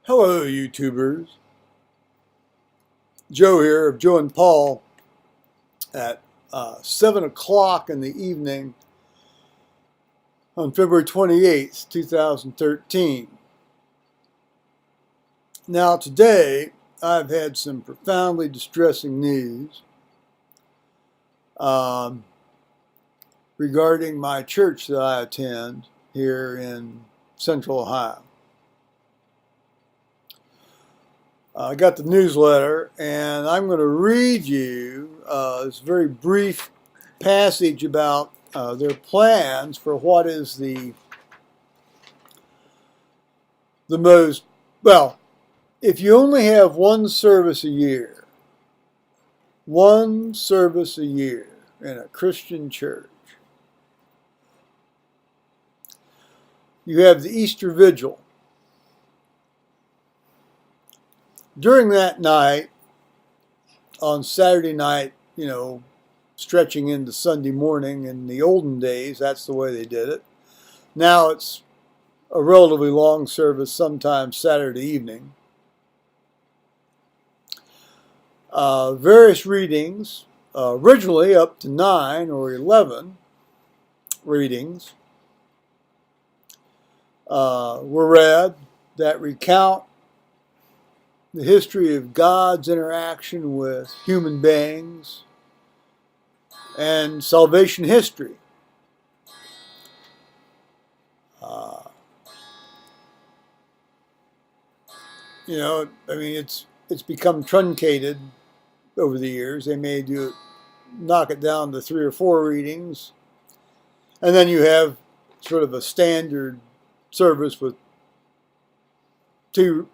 Hello, YouTubers. Joe here of Joe and Paul at 7 o'clock in the evening on February 28th, 2013. Now, today, I've had some profoundly distressing news regarding my church that I attend here in Central Ohio. I got the newsletter, and I'm going to read you this very brief passage about their plans for what is the most, well, if you only have one service a year in a Christian church, you have the Easter Vigil. During that night, on Saturday night, stretching into Sunday morning, in the olden days, that's the way they did it. Now it's a relatively long service, sometimes Saturday evening. Various readings, originally up to 9 or 11 readings, were read that recount the history of God's interaction with human beings and salvation history. It's become truncated over the years. They may knock it down to 3 or 4 readings, and then you have sort of a standard service with two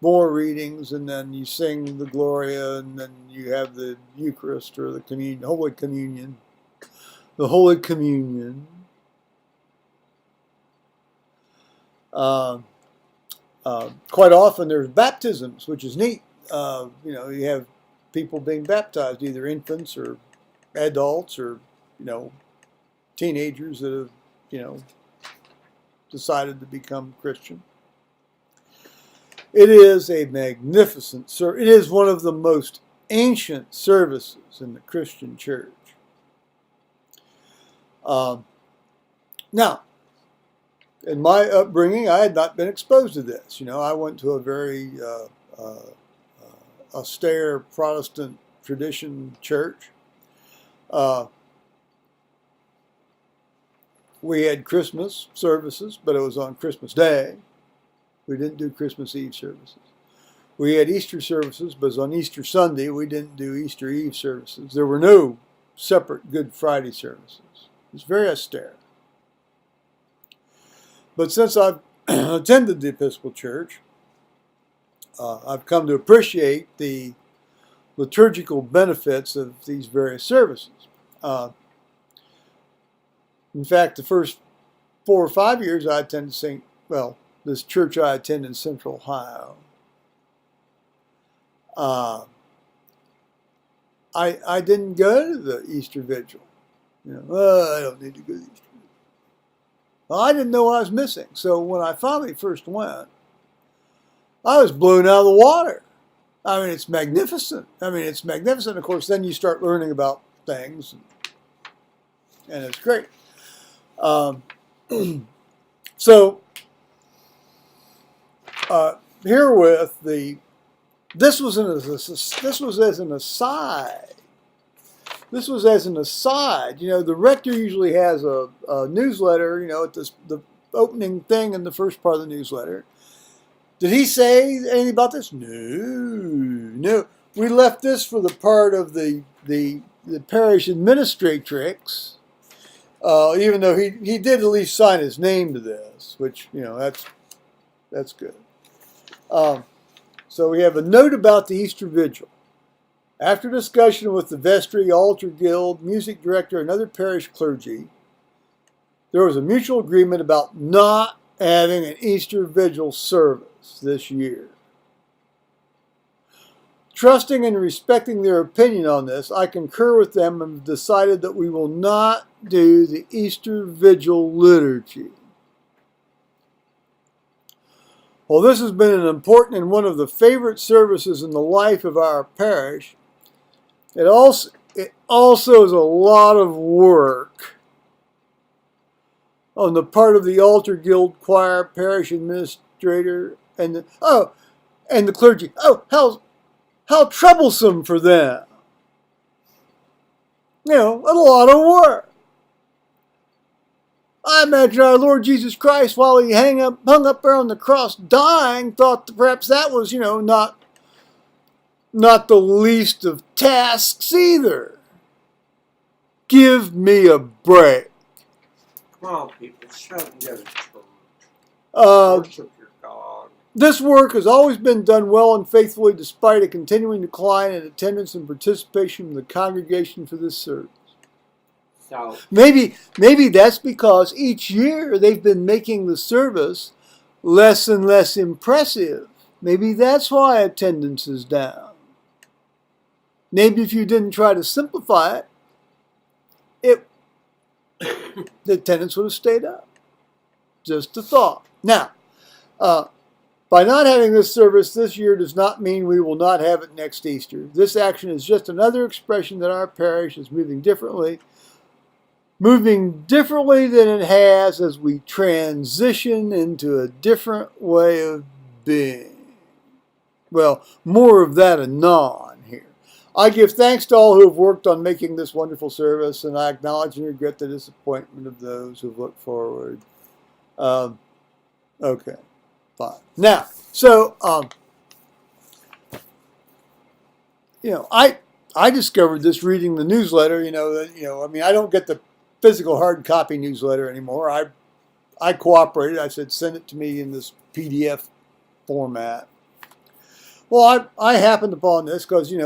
more readings, and then you sing the Gloria, and then you have the Eucharist or the Communion, Holy Communion. The Holy Communion. Quite often there's baptisms, which is neat. You have people being baptized, either infants or adults or, teenagers that have, decided to become Christian. It is a magnificent service. It is one of the most ancient services in the Christian church. Now, in my upbringing, I had not been exposed to this. I went to a very austere Protestant tradition church. We had Christmas services, but it was on Christmas Day. We didn't do Christmas Eve services. We had Easter services, but on Easter Sunday, we didn't do Easter Eve services. There were no separate Good Friday services. It was very austere. But since I've attended the Episcopal Church, I've come to appreciate the liturgical benefits of these various services. In fact, the first 4 or 5 years I attended this church I attend in Central Ohio, I didn't go to the Easter Vigil. I don't need to go to the Easter Vigil. Well, I didn't know what I was missing. So when I finally first went, I was blown out of the water. It's magnificent. Of course, then you start learning about things, and it's great. Herewith, this was as an aside. The rector usually has a newsletter. At the opening thing in the first part of the newsletter. Did he say anything about this? No. We left this for the part of the parish administratrix. Even though he did at least sign his name to this, which that's good. So we have a note about the Easter Vigil. After discussion with the vestry, altar guild, music director, and other parish clergy, there was a mutual agreement about not having an Easter Vigil service this year. Trusting and respecting their opinion on this, I concur with them and have decided that we will not do the Easter Vigil liturgy. Well, this has been an important and one of the favorite services in the life of our parish. It also is a lot of work on the part of the altar guild choir, parish administrator, and the clergy. Oh, how troublesome for them. You know, a lot of work. I imagine our Lord Jesus Christ, while he hung up there on the cross dying, thought that perhaps that was, not the least of tasks either. Give me a break. Come on, people, shout and get a church. Worship your God. This work has always been done well and faithfully despite a continuing decline in attendance and participation in the congregation for this service. So Maybe that's because each year they've been making the service less and less impressive. Maybe that's why attendance is down. Maybe if you didn't try to simplify it, the attendance would have stayed up. Just a thought. Now, by not having this service this year does not mean we will not have it next Easter. This action is just another expression that our parish is moving differently than it has as we transition into a different way of being. Well, more of that anon here. I give thanks to all who have worked on making this wonderful service, and I acknowledge and regret the disappointment of those who have looked forward. Okay, fine. Now, so, I discovered this reading the newsletter, I don't get the physical hard copy newsletter anymore. I cooperated. I said, send it to me in this PDF format. Well, I happened upon this because, you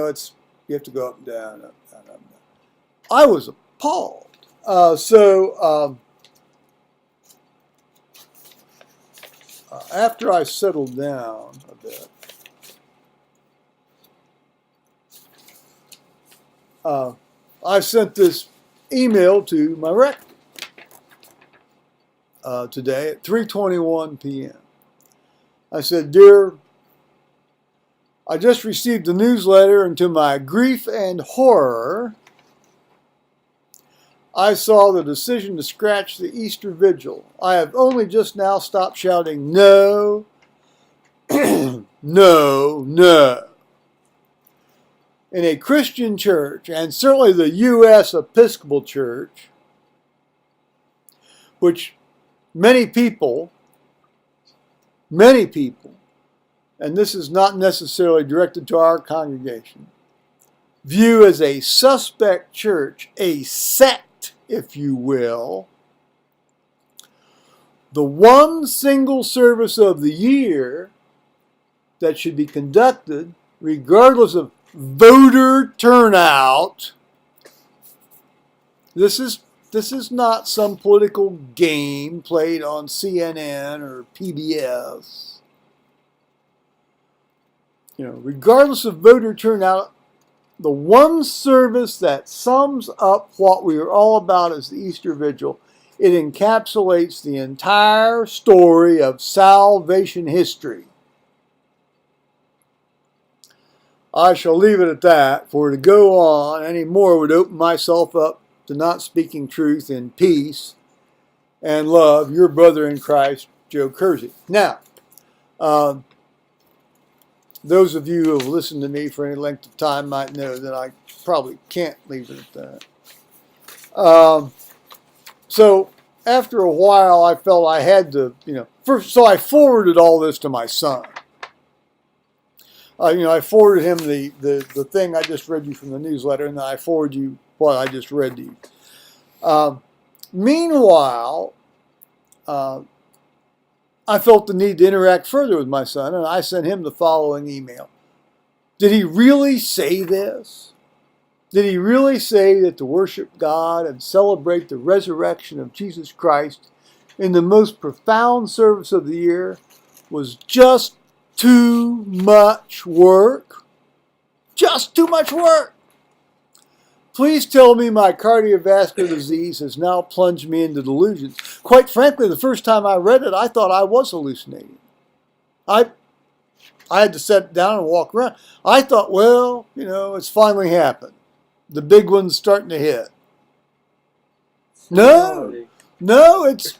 have to go up and down, up and down, up and down. I was appalled. After I settled down a bit, I sent this email to my rector today at 3:21 p.m. I said, Dear, I just received the newsletter, and to my grief and horror, I saw the decision to scratch the Easter Vigil. I have only just now stopped shouting, no, no, no. In a Christian church, and certainly the U.S. Episcopal Church, which many people, and this is not necessarily directed to our congregation, view as a suspect church, a sect, if you will, the one single service of the year that should be conducted, regardless of voter turnout. This is not some political game played on CNN or PBS. Regardless of voter turnout, the one service that sums up what we are all about is the Easter Vigil. It encapsulates the entire story of salvation history. I shall leave it at that, for to go on any more would open myself up to not speaking truth in peace and love. Your brother in Christ, Joe Kersey. Now, those of you who have listened to me for any length of time might know that I probably can't leave it at that. So after a while, I felt I had to, so I forwarded all this to my son. I forwarded him the thing I just read you from the newsletter, and then I forwarded you what I just read to you. Meanwhile, I felt the need to interact further with my son, and I sent him the following email. Did he really say this? Did he really say that to worship God and celebrate the resurrection of Jesus Christ in the most profound service of the year was just too much work? Just too much work. Please tell me my cardiovascular disease has now plunged me into delusions. Quite frankly, the first time I read it, I thought I was hallucinating. I had to sit down and walk around. I thought, well, it's finally happened. The big one's starting to hit. No, it's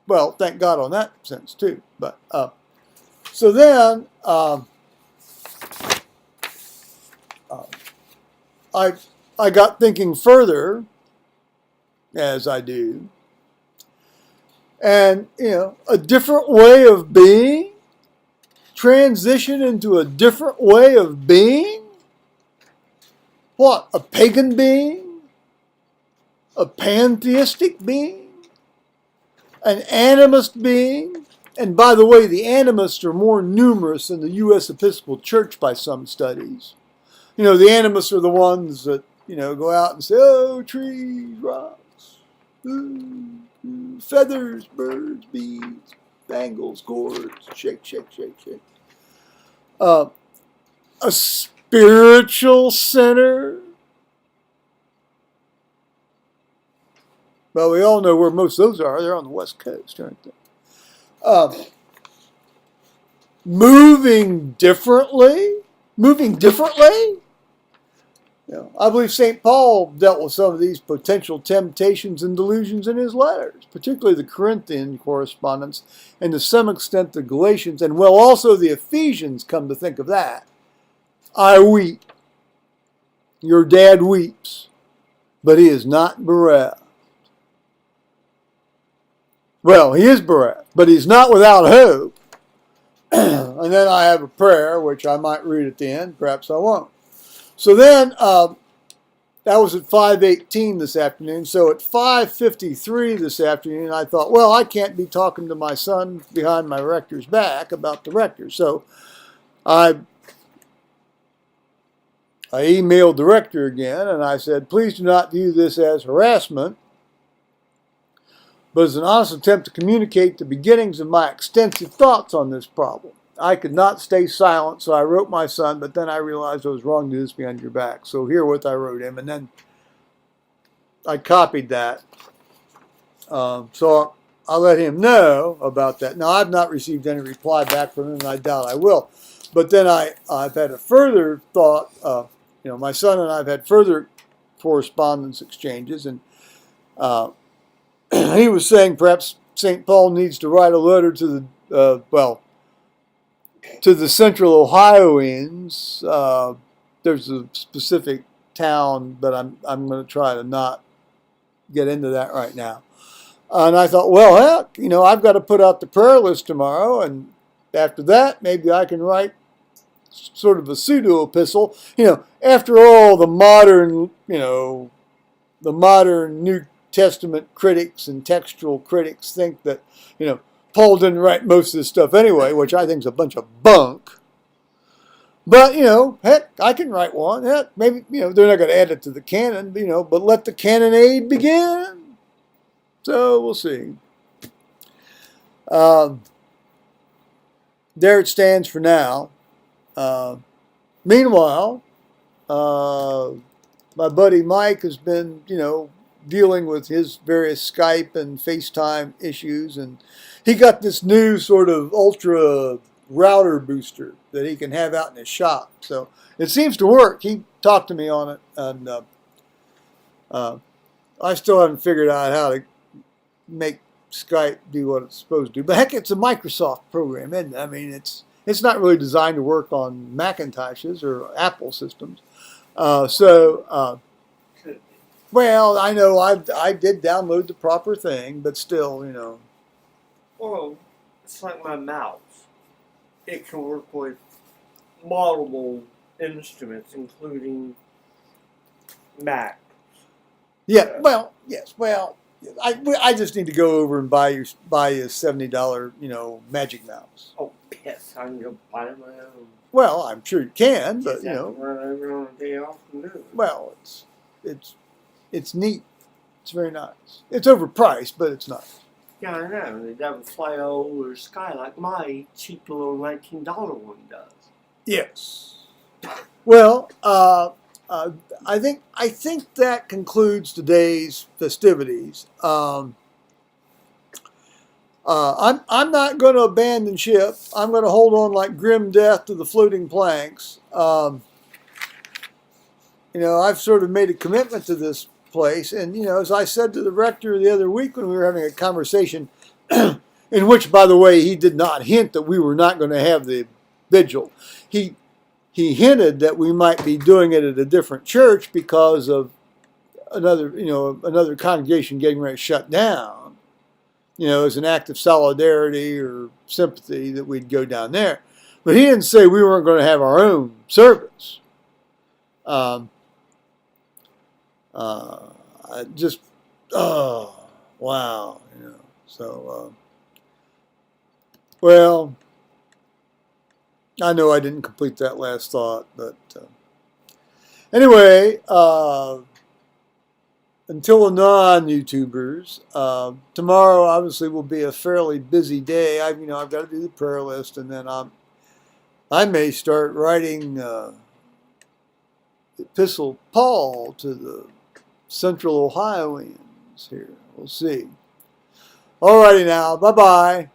well, thank God on that sense too. But so then I got thinking further, as I do, and a different way of being, transition into a different way of being. What, a pagan being? A pantheistic being? An animist being? And by the way, the animists are more numerous in the U.S. Episcopal Church by some studies. The animists are the ones that, go out and say, oh, trees, rocks, feathers, birds, bees, bangles, gourds, shake, shake, shake, shake. A spiritual center. Well, we all know where most of those are. They're on the West Coast, aren't they? Moving differently. I believe St. Paul dealt with some of these potential temptations and delusions in his letters, particularly the Corinthian correspondence and to some extent the Galatians, and also the Ephesians, come to think of that. I weep. Your dad weeps, but he is not bereft. Well, he is bereft, but he's not without hope. And then I have a prayer, which I might read at the end. Perhaps I won't. So then, that was at 5:18 this afternoon. So at 5:53 this afternoon, I thought, well, I can't be talking to my son behind my rector's back about the rector. So I emailed the rector again, and I said, please do not view this as harassment, but as an honest attempt to communicate the beginnings of my extensive thoughts on this problem. I could not stay silent, so I wrote my son, but then I realized I was wrong to do this behind your back. So herewith I wrote him, and then I copied that. So I'll let him know about that. Now, I've not received any reply back from him, and I doubt I will. But then I've had a further thought. My son and I have had further correspondence exchanges, and he was saying perhaps St. Paul needs to write a letter to the Central Ohioans. There's a specific town, but I'm going to try to not get into that right now. And I thought, well, heck, I've got to put out the prayer list tomorrow, and after that, maybe I can write sort of a pseudo epistle. After all, the modern New Testament critics and textual critics think that, Paul didn't write most of this stuff anyway, which I think is a bunch of bunk. But, heck, I can write one. Heck, maybe, they're not going to add it to the canon, but let the cannonade begin. So we'll see. There it stands for now. Meanwhile, my buddy Mike has been, dealing with his various Skype and FaceTime issues, and he got this new sort of ultra router booster that he can have out in his shop. So it seems to work. He talked to me on it, and I still haven't figured out how to make Skype do what it's supposed to do. But heck, it's a Microsoft program, isn't it? I mean, it's not really designed to work on Macintoshes or Apple systems. Well, I know I did download the proper thing, but still, Well, it's like my mouse. It can work with multiple instruments, including Mac. Yeah, well, yes, well, I just need to go over and buy a $70, Magic Mouse. Oh, yes, I can go buy my own. Well, I'm sure you can, but Run over on a day off and do it. Well, it's neat. It's very nice. It's overpriced, but it's nice. Yeah, I know. It doesn't fly all over the sky like my cheap little $19 one does. Yes. Well, I think that concludes today's festivities. I I'm not going to abandon ship. I'm going to hold on like grim death to the floating planks. I've sort of made a commitment to this place, and as I said to the rector the other week when we were having a conversation, in which, by the way, he did not hint that we were not going to have the vigil. He hinted that we might be doing it at a different church because of another congregation getting ready to shut down. As an act of solidarity or sympathy that we'd go down there. But he didn't say we weren't going to have our own service. I just, wow. So, well, I know I didn't complete that last thought, but anyway, until the non-YouTubers, tomorrow obviously will be a fairly busy day. I've got to do the prayer list, and then I may start writing Epistle Paul to the Central Ohioans here. We'll see. Alrighty now. Bye-bye.